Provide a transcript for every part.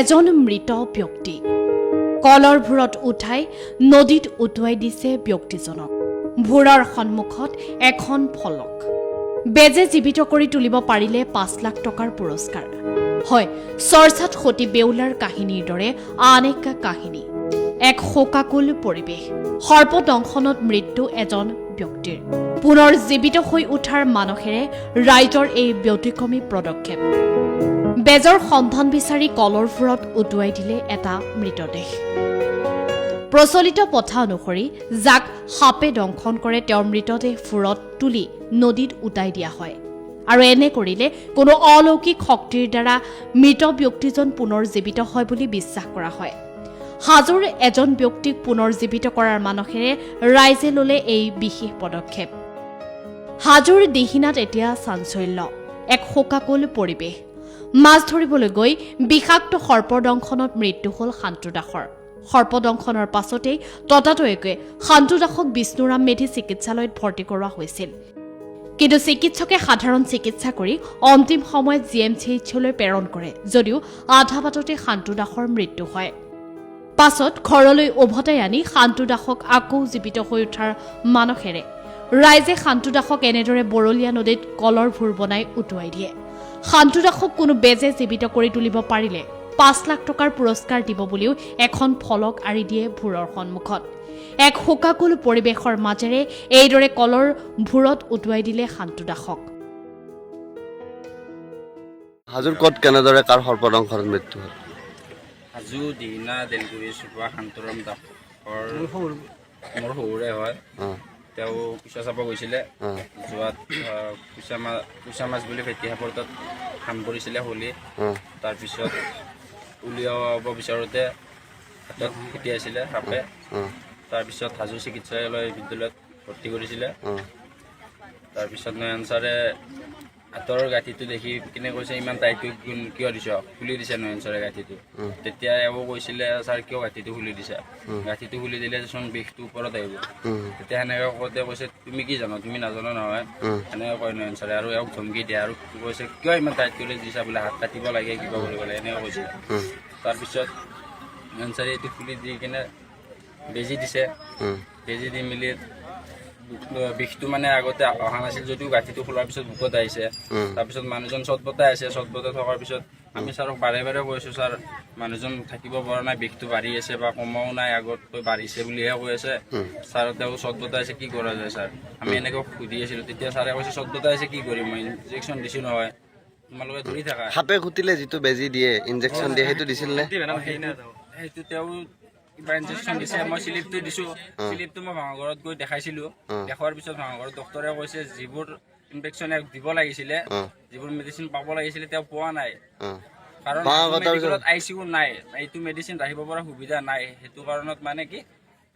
এজন মৃত ব্যক্তি কলৰ ভূৰত উঠাই নদীত উটুৱাই দিছে ব্যক্তিজনক। ভূৰৰ সন্মুখত এখন ফলক। বেজে জীৱিত কৰি তুলিব পাৰিলে ৫ লাখ টকাৰ পুৰস্কাৰ। হয়, চৰ্চাত সতী বেউলাৰ কাহিনীৰ দৰে আন এক কাহিনী। এক শোকাকুল পৰিৱেশ। সৰ্পদংশনত মৃত্যু এজন ব্যক্তিৰ। পুনৰ জীৱিত হৈ উঠাৰ মানসেৰে ৰাইজৰ এই ব্যতিক্ৰমী পদক্ষেপ। বেজৰ সন্ধান বিচাৰি কলৰ ভূৰত উটুৱাই দিলে এটা মৃতদেহ। প্ৰচলিত প্ৰথা অনুসৰি যাক সাপে দংশন কৰে তেওঁৰ মৃতদেহ ভূৰত তুলি নদীত উটাই দিয়া হয় আৰু এনে কৰিলে কোনো অলৌকিক শক্তিৰ দ্বাৰা মৃত ব্যক্তিজন পুনৰ জীৱিত হয় বুলি বিশ্বাস কৰা হয়। হাজোৰ এজন ব্যক্তিক পুনৰ জীৱিত কৰাৰ মানসেৰে ৰাইজে ল'লে এই বিশেষ পদক্ষেপ। হাজোৰ দিহিঙত এতিয়া চাঞ্চল্য, এক শোকাকুল পৰিৱেশ। মাছ ধৰিবলৈ গৈ বিষাক্ত সৰ্পদংশনত মৃত্যু হ'ল শান্তু দাসৰ। সৰ্পদংশনৰ পাছতেই ততাতৈয়াকৈ শান্তু দাসক বিষ্ণুৰাম মেধি চিকিৎসালয়ত ভৰ্তি কৰোৱা হৈছিল। কিন্তু চিকিৎসকে সাধাৰণ চিকিৎসা কৰি অন্তিম সময়ত GMCHলৈ প্ৰেৰণ কৰে যদিও আধা বাটতে শান্তু দাসৰ মৃত্যু হয়। পাছত ঘৰলৈ উভতাই আনি শান্তু দাসক আকৌ জীৱিত হৈ উঠাৰ মানসেৰে ৰাইজে শান্তু দাসক এনেদৰে বৰলীয়া নদীত কলৰ ভূৰ বনাই উটুৱাই দিয়ে। শান্তু দাসক কোনো বেজে জীৱিত কৰি তুলিব পাৰিলে ৫ লাখ টকাৰ পুৰস্কাৰ দিব বুলিও এখন ফলক আঁৰি দিয়ে ভূৰৰ সন্মুখত। এক শোকাকুল পৰিৱেশৰ মাজেৰে এইদৰে কলৰ ভূৰত উটুৱাই দিলে শান্তু দাসক। হাজোৰ ক'ত কেনেদৰে কাৰ সৰ্পদংশনত মৃত্যু হ'ল? হাজো দিহিঙা দেলগুৰি চুপা শান্তৰাম দাসৰ মোৰ সৰুৰে হয়। তেওঁ কুচা চাব গৈছিলে, যোৱাত কুচা মাছ বুলি ফেটি সাপৰ তাত কাম কৰিছিলে হোলী। তাৰপিছত উলিয়াব বিচাৰোঁতে হাতত ফুটিয়াইছিলে সাপে। তাৰপিছত হাজো চিকিৎসালয় বিদ্যালয়ত ভৰ্তি কৰিছিলে। তাৰপিছত নয়ন ছাৰে হাতৰ গাঁঠিটো দেখি কিনে কৈছে ইমান টাইটটো কিয় দিছ, খুলি দিছে নয়ন ছাৰে গাঁঠিটো। তেতিয়া এওঁ কৈছিলে ছাৰ কিয় গাঁঠিটো খুলি দিছা, গাঁঠিটো খুলি দিলে চোন বিষটো ওপৰত আহিব। তেতিয়া সেনেকৈ কওঁতে কৈছে তুমি কি জানো, তুমি নাজানো নহয়, সেনেকৈ কয় নয়ন ছাৰে। আৰু এওঁক ধমকি দিয়ে আৰু কৈছে কিয় ইমান টাইট কৰি দিছা বোলে, হাত কাটিব লাগে কিবা কৰিব লাগে এনেকৈ কৈছে। তাৰপিছত নয়ন ছাৰে এইটো খুলি দি কিনে বেজী দিছে। বেজী দি মেলি বিষটো মানে আগতে অহা নাছিল যদিও গাঁঠিটো খোলাৰ পিছত বুকত আহিছে। তাৰপিছত মানুহজন চটবটাই আছে, চটবটাই থকাৰ পিছত আমি ছাৰক বাৰে বাৰে কৈছোঁ ছাৰ মানুহজন থাকিব পৰা নাই, বিষটো বাঢ়ি আছে বা কমাও নাই, আগতকৈ বাঢ়িছে বুলিহে কৈ আছে। ছাৰ তেওঁ চটবটাই আছে কি কৰা যায় ছাৰ, আমি এনেকৈ সুধি আছিলোঁ। তেতিয়া ছাৰে কৈছে চটবটাই আছে কি কৰিম, মই ইনজেকশ্যন দিছোঁ নহয়, তোমালোকে ধৰি থাকা। সাপে খুটিলে যিটো বেজী দিয়ে ইনজেকশ্যন দিয়ে সেইটো দিছিল নে? সেইটো তেওঁ কিবা ইনজেকশ্যন দিছে, মই শ্লিপটো দিছোঁ। শ্লিপটো মই ভাঙাঘৰত গৈ দেখাইছিলোঁ। দেখুৱাৰ পিছত ভাঙাঘৰত ডক্টৰে কৈছে যিবোৰ ইনজেকশ্যন দিব লাগিছিলে, যিবোৰ মেডিচিন পাব লাগিছিলে তেওঁ পোৱা নাই, কাৰণ মেডিকেলত ICU নাই, এইটো মেডিচিন ৰাখিব পৰা সুবিধা নাই। সেইটো কাৰণত মানে কি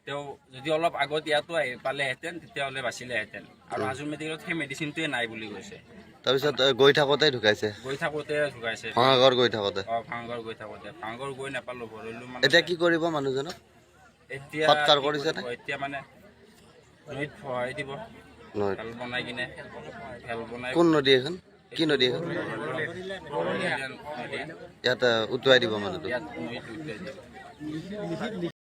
তেওঁ যদি অলপ আগত ইয়াতো আহি পালেহেঁতেন তেতিয়াহ'লে বাচিলেহেঁতেন। আৰু হাজো মেডিকেলত সেই মেডিচিনটোৱে নাই বুলি কৈছে। তাৰপিছত গৈ থাকোঁতে ঢুকাইছে? গৈ থাকোঁতে ঢুকাইছে। ভাঙাঘৰ গৈ থাকোঁতে? ভাঙাঘৰ গৈ থাকোঁতে। ভাঙাঘৰ গৈ নাপালোঁ, ভৰিলোঁ মানে। এতিয়া কি কৰিব মানুহজনক? এতিয়া সৎকাৰ কৰিছে নে? এতিয়া মানে নদীত ভৰাই দিব, খেল বনাই কিনে। খেল বনাই কোন নদী এখন? কি নদী এখন? ইয়াত উটুৱাই দিব মানুহটো? ইয়াত নদীত উটুৱাই দিব।